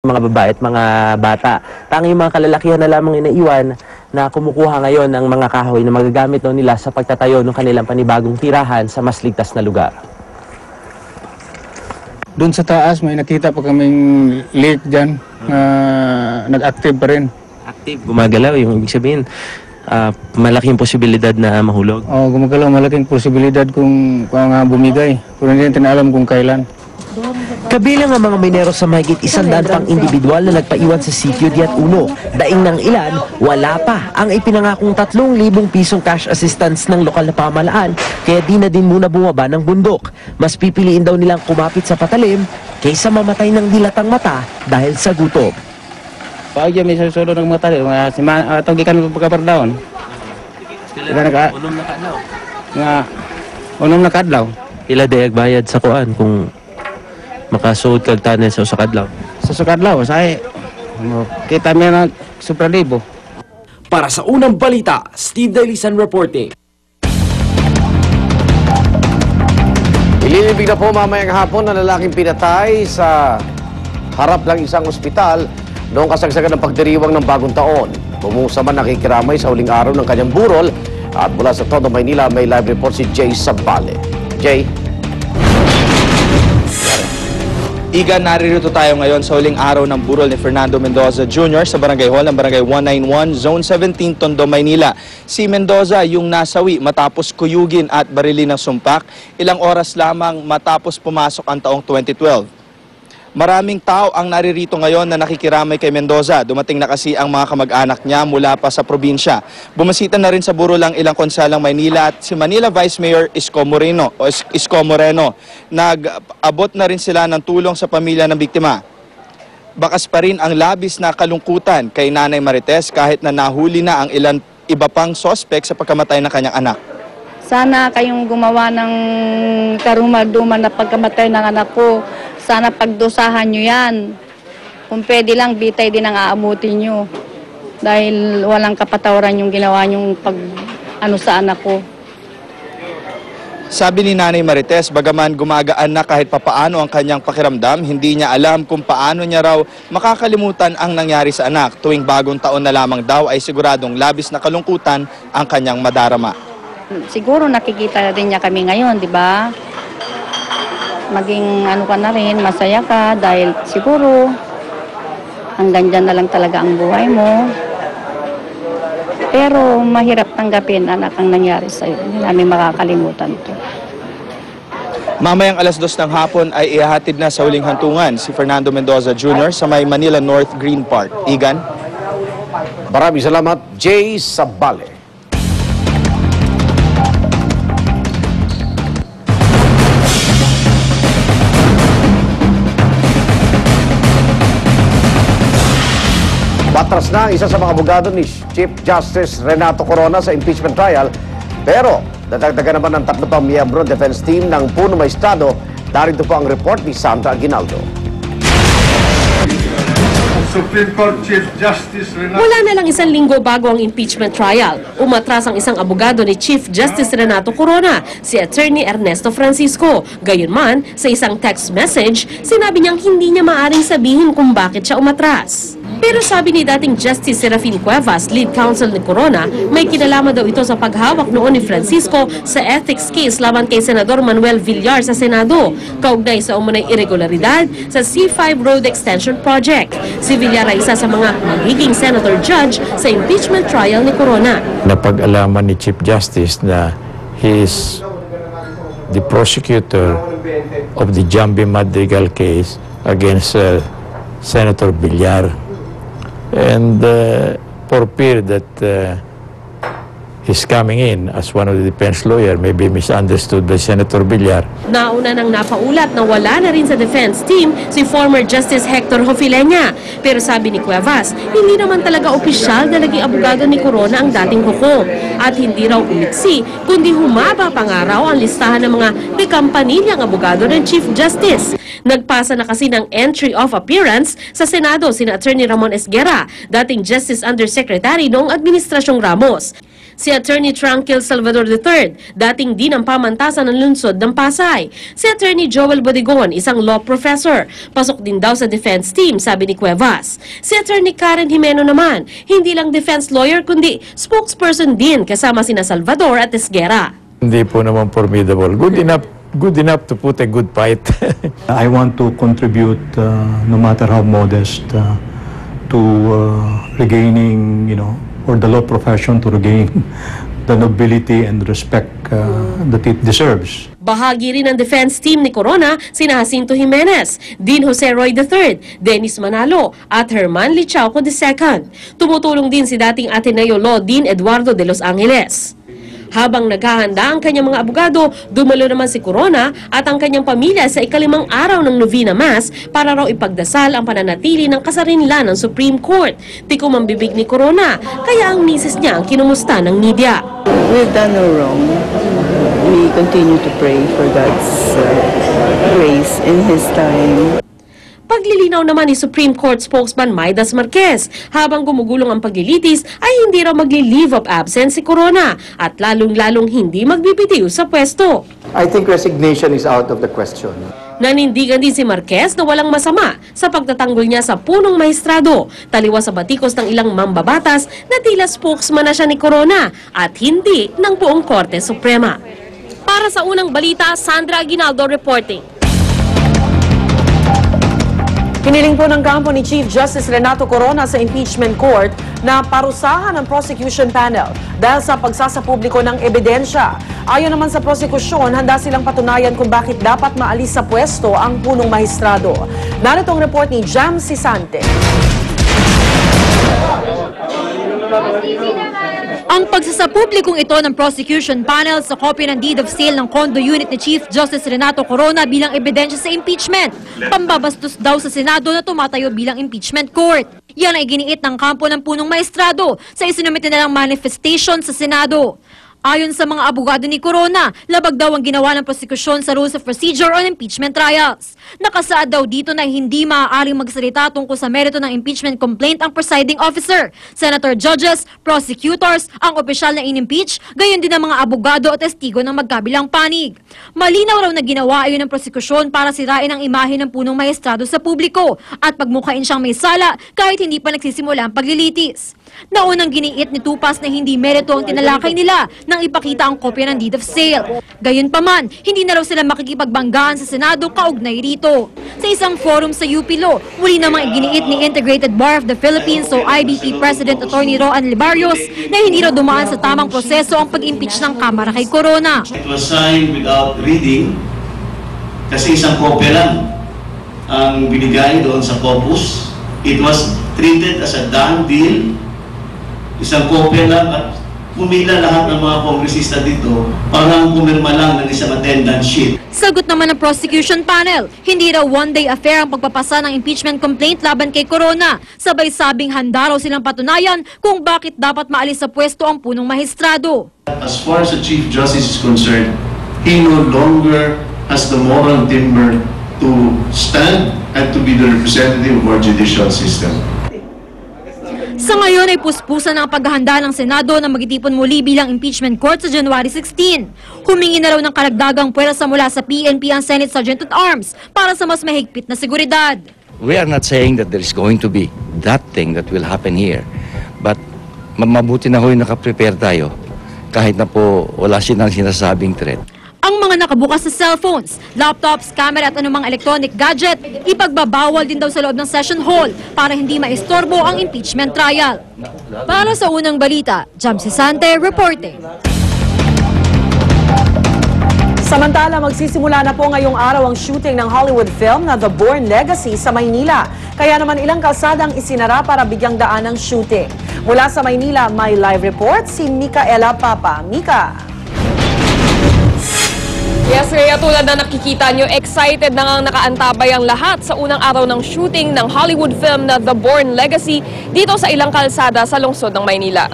mga babae at mga bata. Tanging mga kalalakihan na lamang inaiwan na kumukuha ngayon ng mga kahoy na magagamit nila sa pagtatayo ng kanilang panibagong tirahan sa mas ligtas na lugar. Doon sa taas may nakita pa kaming lake dyan na nag-active pa rin. Active, gumagalaw, yung ibig sabihin, malaking posibilidad na mahulog. Oo, gumagalaw, malaking posibilidad kung bumigay. Pero hindi natin alam kung kailan. Kabilang ang mga minero sa mahigit 100 pang individual na nagpaiwan sa sitio Diat Uno. Daing ng ilan, wala pa ang ipinangakong 3,000 pisong cash assistance ng lokal na pamahalaan, kaya di na din muna bumaba ng bundok. Mas pipiliin daw nilang kumapit sa patalim kaysa mamatay ng dilatang mata dahil sa gutom. Pag may susunod ng mata, itong gikan mo pagkapardaon. Unom na kadlaw. Pila dayag bayad sa kuan kung makasuod kag tanan sa usakadlaw. Sa sukadlaw, kita mo na supralibo. Para sa unang balita, Steve Delisan reporting. Ililibig na po mamayang hapon na lalaking pinatay sa harap ng isang ospital noong kasagsagan ng pagdiriwang ng bagong taon. Bumusa man nakikiramay sa huling araw ng kanyang burol at mula sa Tondo, Maynila may live report si Jay Sabale. Jay? Igan, naririto tayo ngayon sa huling araw ng burol ni Fernando Mendoza Jr. sa Barangay Hall ng Barangay 191, Zone 17, Tondo, Maynila. Si Mendoza yung nasawi matapos kuyugin at barilin ng sumpak, ilang oras lamang matapos pumasok ang taong 2012. Maraming tao ang naririto ngayon na nakikiramay kay Mendoza. Dumating na kasi ang mga kamag-anak niya mula pa sa probinsya. Bumasita na rin sa burol ang ilang konselang Maynila at si Manila Vice Mayor Isko Moreno. Nag-abot na rin sila ng tulong sa pamilya ng biktima. Bakas pa rin ang labis na kalungkutan kay Nanay Marites kahit na nahuli na ang iba pang sospek sa pagkamatay ng kanyang anak. Sana kayong gumawa ng karumal-dumal na pagkamatay ng anak ko. Sana pagdusahan nyo yan. Kung pwede lang, bitay din ang aamutin nyo. Dahil walang kapatawaran yung ginawa nyong sa anak ko. Sabi ni Nanay Marites, bagaman gumagaan na kahit papaano ang kanyang pakiramdam, hindi niya alam kung paano niya raw makakalimutan ang nangyari sa anak. Tuwing bagong taon na lamang daw ay siguradong labis na kalungkutan ang kanyang madarama. Siguro nakikita din niya kami ngayon, di ba? Maging ka na rin, masaya ka dahil siguro hanggang dyan na lang talaga ang buhay mo. Pero mahirap tanggapin, anak, ang nangyari sa'yo. Hindi namin makakalimutan to. Mamayang 2:00 ng hapon ay ihahatid na sa huling hantungan si Fernando Mendoza Jr. sa may Manila North Green Park. Igan? Maraming salamat, Jay Sabale. Patras na ang isa sa mga abogado ni Chief Justice Renato Corona sa impeachment trial, pero dadagdagan naman ng 3 pang miyembro ng defense team ng Puno Maestrado. Narito po ang report ni Sandra Aguinaldo. Supreme Court Chief Justice Renato. Wala na lang 1 linggo bago ang impeachment trial. Umatras ang isang abogado ni Chief Justice Renato Corona, si Attorney Ernesto Francisco. Gayunman, sa isang text message, sinabi niyang hindi niya maaring sabihin kung bakit siya umatras. Pero sabi ni dating Justice Serafin Cuevas, lead counsel ni Corona, may kinalaman daw ito sa paghawak noon ni Francisco sa ethics case laban kay Senador Manuel Villar sa Senado, kaugnay sa umunay irregularidad sa C5 Road Extension Project. Si Villar ay isa sa mga magiging Senator Judge sa impeachment trial ni Corona. Napag-alaman ni Chief Justice na he is the prosecutor of the Jambi Madrigal case against Senator Villar. And for fear that he's coming in as one of the defense lawyer, maybe misunderstood by Senator Villar. Nauna nang napaulat na wala na rin sa defense team si former Justice Hector Hofileña. Pero sabi ni Cuevas, hindi naman talaga opisyal na naging abogado ni Corona ang dating hukom. At hindi raw umiksi, kundi humaba pa nga raw ang listahan ng mga dekampanillang abogado ng Chief Justice. Nagpasa na kasi ng entry of appearance sa Senado sina Attorney Ramon Esguerra, dating Justice Undersecretary noong Administrasyong Ramos. Si Attorney Tranquil Salvador III, dating din ang pamantasan ng lungsod ng Pasay. Si Attorney Joel Bodigon, isang law professor. Pasok din daw sa defense team, sabi ni Cuevas. Si Attorney Karen Jimeno naman, hindi lang defense lawyer kundi spokesperson din kasama sina Salvador at Esguerra. Hindi po naman formidable. Good enough to put a good fight. I want to contribute, no matter how modest, to regaining, or the law profession to regain the nobility and respect that it deserves. Bahagi rin ng defense team ni Corona, sina Jacinto Jimenez, Dean Jose Roy III, Dennis Manalo, at Herman Lichauco II. Tumutulong din si dating Ateneo Law Dean Eduardo de Los Angeles. Habang naghahanda ang kanyang mga abogado, dumalo naman si Corona at ang kanyang pamilya sa ika-5 araw ng Novena Mass para raw ipagdasal ang pananatili ng kasarinlan ng Supreme Court. Tikom ang bibig ni Corona, kaya ang misis niya ang kinumusta ng media. We've done no wrong. We continue to pray for God's grace in His time. Paglilinaw naman ni Supreme Court spokesman Maidas Marquez, habang gumugulong ang paglilitis ay hindi raw magli-leave of absence si Corona at lalong-lalong hindi magbibitiw sa pwesto. I think resignation is out of the question. Nanindigan din si Marquez na walang masama sa pagtatanggol niya sa punong maestrado, taliwas sa batikos ng ilang mambabatas na tila spokesman na siya ni Corona at hindi ng buong Korte Suprema. Para sa unang balita, Sandra Aguinaldo reporting. Hiniling po ng kampo ni Chief Justice Renato Corona sa impeachment court na parusahan ang prosecution panel dahil sa pagsasapubliko ng ebidensya. Ayon naman sa prosekusyon, handa silang patunayan kung bakit dapat maalis sa pwesto ang punong mahistrado. Narito ang report ni Jam Sisante. Ang pagsasapublikong ito ng prosecution panel sa kopya ng deed of sale ng condo unit ni Chief Justice Renato Corona bilang ebidensya sa impeachment. Pambabastos daw sa Senado na tumatayo bilang impeachment court. Yan ay giniit ng kampo ng punong maestrado sa isinumite nilang manifestation sa Senado. Ayon sa mga abogado ni Corona, labag daw ang ginawa ng prosekusyon sa Rules of Procedure on Impeachment Trials. Nakasaad daw dito na hindi maaaring magsalita tungkol sa merito ng impeachment complaint ang presiding officer, senator judges, prosecutors, ang opisyal na in-impeach, gayon din ang mga abogado at testigo ng magkabilang panig. Malinaw raw na ginawa ayon ng prosekusyon para sirain ang imahe ng punong maestrado sa publiko at pagmukhain siyang may sala kahit hindi pa nagsisimula ang paglilitis. Naunang giniit ni Tupas na hindi merito ang tinalakay nila nang ipakita ang kopya ng deed of sale. Gayunpaman, hindi na raw sila makikipagbanggaan sa Senado kaugnay rito. Sa isang forum sa UP Law, muli namang iginiit ni Integrated Bar of the Philippines o IBP President Attorney Roan Libarios na hindi raw dumaan sa tamang proseso ang pag-impeach ng Kamara kay Corona. It was signed without reading kasi isang kopya lang ang binigay doon sa corpus. It was treated as a done deal. Isang kopya lang at pumila lahat ng mga kongresista dito parang pumirma lang ng isang attendance sheet. Sagot naman ng prosecution panel, hindi raw one-day affair ang pagpapasa ng impeachment complaint laban kay Corona. Sabay sabing handa raw silang patunayan kung bakit dapat maalis sa pwesto ang punong mahistrado. As far as the Chief Justice is concerned, he no longer has the moral timber to stand and to be the representative of our judicial system. Sa ngayon ay puspusan ang paghahanda ng Senado na magtitipon muli bilang impeachment court sa January 16. Humingi na raw ng karagdagang puwersa mula sa PNP ang Senate Sergeant at Arms para sa mas mahigpit na seguridad. We are not saying that there is going to be that thing that will happen here. But mabuti na ho yung nakaprepare tayo kahit na po wala silang sinasabing threat. Ang mga nakabukas sa cellphones, laptops, camera at anumang electronic gadget, ipagbabawal din daw sa loob ng session hall para hindi maistorbo ang impeachment trial. Para sa unang balita, Jam Sisante reporting. Samantala, magsisimula na po ngayong araw ang shooting ng Hollywood film na The Bourne Legacy sa Maynila. Kaya naman ilang kalsada ang isinara para bigyang daan ang shooting. Mula sa Maynila, may live report si Micaela Papa. Mika. Yes, Rhea, tulad na nakikita nyo, excited na nga nakaantabay ang lahat sa unang araw ng shooting ng Hollywood film na The Bourne Legacy dito sa ilang kalsada sa lungsod ng Maynila.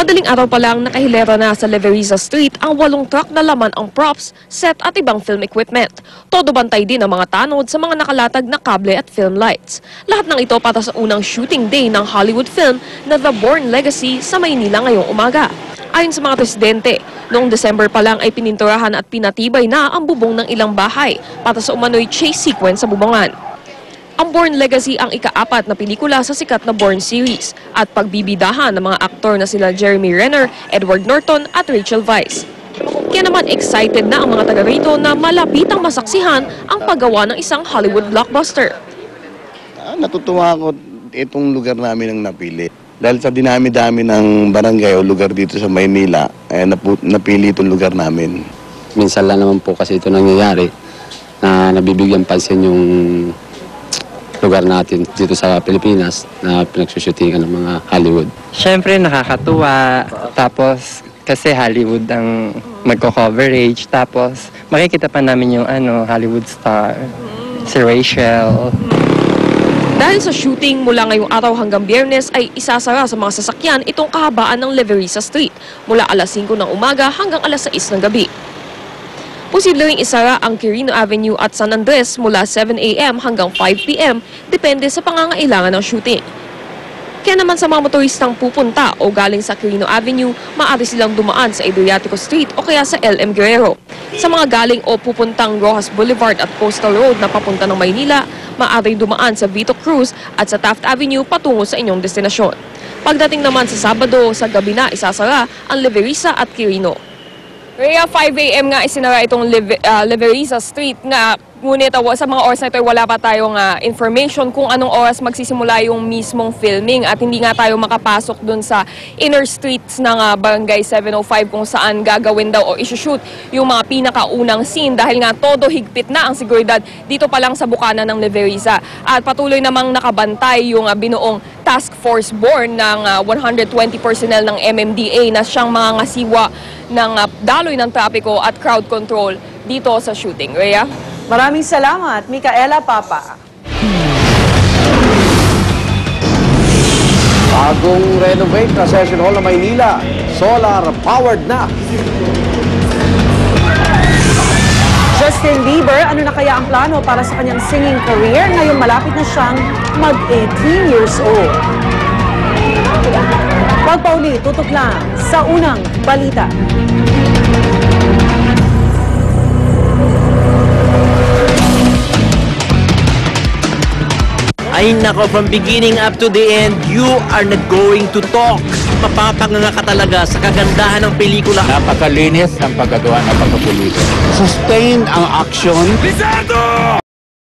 Madaling araw pa lang nakahilera na sa Leveriza Street ang 8 truck na laman ang props, set at ibang film equipment. Todo bantay din ang mga tanod sa mga nakalatag na kable at film lights. Lahat ng ito para sa unang shooting day ng Hollywood film na The Bourne Legacy sa Maynila ngayong umaga. Ayon sa mga residente, noong December pa lang ay pininturahan at pinatibay na ang bubong ng ilang bahay para sa umano'y chase sequence sa bubongan. Ang Bourne Legacy ang ika-4 na pelikula sa sikat na Bourne series at pagbibidahan ng mga aktor na sila Jeremy Renner, Edward Norton at Rachel Weisz. Kaya naman excited na ang mga taga rito na malapitang masaksihan ang paggawa ng isang Hollywood blockbuster. Natutuwa ako itong lugar namin ang napili. Dahil sa dinami-dami ng barangay o lugar dito sa Maynila, napili itong lugar namin. Minsan lang naman po kasi ito nangyayari na nabibigyan pansin yung lugar natin dito sa Pilipinas na pinagsushootingan ng mga Hollywood. Siyempre nakakatuwa, tapos kasi Hollywood ang magko-coverage, tapos makikita pa namin yung Hollywood star, si Rachel. Dahil sa shooting mula ngayong araw hanggang Biyernes ay isasara sa mga sasakyan itong kahabaan ng Leveriza Street mula alas 5 ng umaga hanggang alas 6 ng gabi. Posible ring isara ang Quirino Avenue at San Andres mula 7 a.m. hanggang 5 p.m. depende sa pangangailangan ng shooting. Kaya naman sa mga motoristang pupunta o galing sa Quirino Avenue, maaari silang dumaan sa Adriatico Street o kaya sa LM Guerrero. Sa mga galing o pupuntang Rojas Boulevard at Coastal Road na papunta ng Maynila, maaari dumaan sa Vito Cruz at sa Taft Avenue patungo sa inyong destinasyon. Pagdating naman sa Sabado, sa gabi na isasara ang Leveriza at Quirino. Rhea, 5 a.m. nga isinara itong Leveriza Street nga, ngunit sa mga oras na ito wala pa tayong information kung anong oras magsisimula yung mismong filming at hindi nga tayo makapasok dun sa inner streets ng Barangay 705 kung saan gagawin daw o isushoot yung mga pinakaunang scene dahil nga todo higpit na ang seguridad dito pa lang sa bukana ng Leveriza. At patuloy namang nakabantay yung binuong Task Force Bourne ng 120 personnel ng MMDA na siyang mga ngasiwa ng daloy ng trapiko at crowd control dito sa shooting. Rhea? Maraming salamat, Micaela Papa. Bagong renovate na Session Hall ng Maynila, solar-powered na. Justin Bieber, ano na kaya ang plano para sa kanyang singing career ngayong malapit na siyang mag-18 years old? Pagpauli, tutok lang sa unang balita. Ay nako, from beginning up to the end, you are not going to talk. Mapapanganga ka talaga sa kagandahan ng pelikula. Napakalinis ang pagkagawa ng pagkapulido. Sustained ang action. Lizardo!